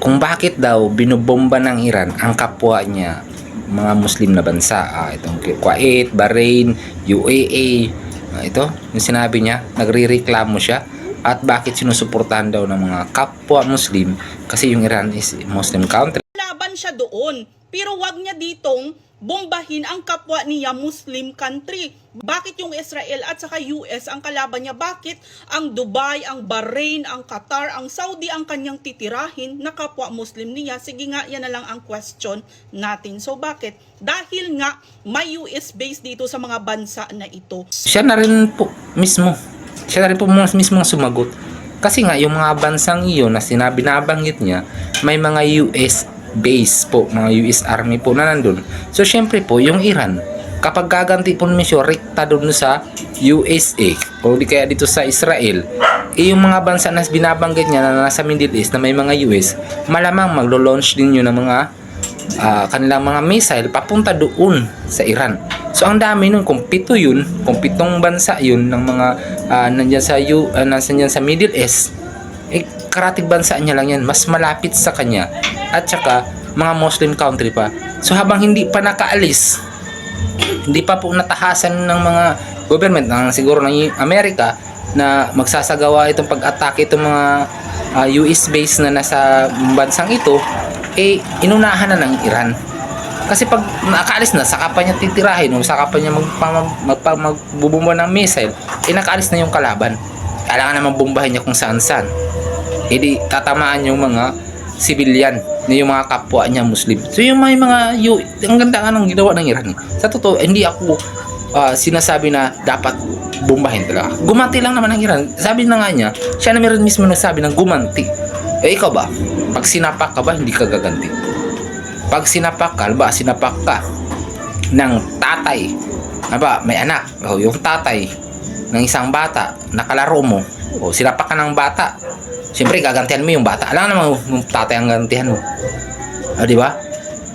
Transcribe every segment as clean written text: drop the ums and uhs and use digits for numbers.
kung bakit daw binobomba ng Iran ang kapwa niya mga Muslim na bansa. Itong Kuwait, Bahrain, UAE. Ito, yung sinabi niya, nagrereklamo siya. At bakit sinusuportahan daw ng mga kapwa Muslim? Kasi yung Iran is Muslim country. Laban siya doon, pero wag niya ditong bombahin ang kapwa niya Muslim country. Bakit yung Israel at saka US ang kalaban niya? Bakit ang Dubai, ang Bahrain, ang Qatar, ang Saudi ang kanyang titirahin na kapwa Muslim niya? Sige nga, yan na lang ang question natin. So bakit? Dahil nga may US base dito sa mga bansa na ito. Siya na rin po mismo sumagot. Kasi nga yung mga bansang iyon na nabanggit niya, may mga US base po, mga US Army po na nandun. So syempre po, yung Iran, kapag gaganti po mismo rekta doon sa USA o di kaya dito sa Israel, yung mga bansa na binabanggit niya na nasa Middle East na may mga US, malamang maglo-launch din yun ng mga kanilang mga missile papunta doon sa Iran. So ang dami nun, kung pitong bansa yun ng mga nandyan sa Middle East, karatig bansa niya lang yan, mas malapit sa kanya, at saka mga Muslim country pa. So habang hindi pa nakaalis, hindi pa po natahasan ng mga government siguro ng Amerika na magsasagawa itong pag-atake itong mga US base na nasa bansang ito, inunahan na ng Iran. Kasi pag nakaalis na, saka pa niya titirahin o saka pa niya magbubumba ng missile, nakaalis na yung kalaban. Kailangan naman bombahin niya kung saan-saan. Hindi tatamaan yung mga civilian, yung mga kapwa niya Muslim. So yung mga ang ganda nga ng ginawa ng Iran. Sa totoo, hindi ako sinasabi na dapat bombahin talaga. Gumanti lang naman ng Iran. Sabi na nga niya, siya na meron mismo nagsabi ng gumanti. Ikaw ba? Pag sinapak ka ba, hindi ka gaganti? Pag sinapak ka ng tatay, may anak, yung tatay ng isang bata, nakalaro mo, sinapak ka ng bata, siyempre gagantihan mo yung bata. Alam naman yung tatay ang gantihan mo. Di ba?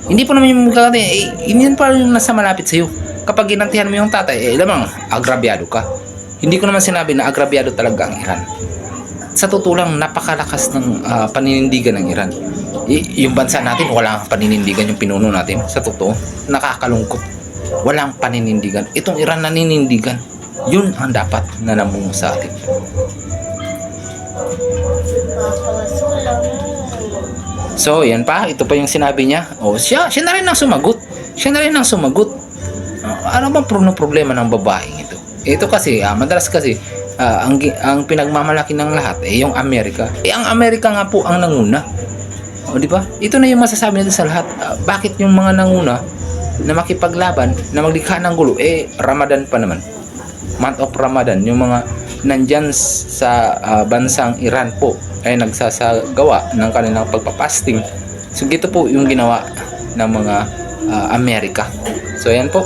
Hindi po naman yung gagantihan. Hindi pa yung nasa malapit sa'yo. Kapag ginantihan mo yung tatay, lamang agrabyado ka. Hindi ko naman sinabi na agrabyado talaga ang Iran. Sa totoo lang, napakalakas ng paninindigan ng Iran. Yung bansa natin, walang paninindigan yung pinuno natin. Sa totoo, nakakalungkot. Walang paninindigan. Itong Iran naninindigan. Yun ang dapat na namungo sa atin. So, yan pa. Ito pa yung sinabi niya. Siya na rin ang sumagot. Ano bang problema ng babaeng ito? Ito kasi, madalas kasi, ang pinagmamalaki ng lahat, yung Amerika. Ang Amerika nga po ang nanguna. Di ba? Ito na yung masasabi natin sa lahat. Bakit yung mga nanguna na makipaglaban, na maglikha ng gulo, Ramadan pa naman. Month of Ramadan. Yung mga nandyan sa bansang Iran po ay nagsasagawa ng kanilang pagpapasting. So, gito po yung ginawa ng mga Amerika. So, ayan po.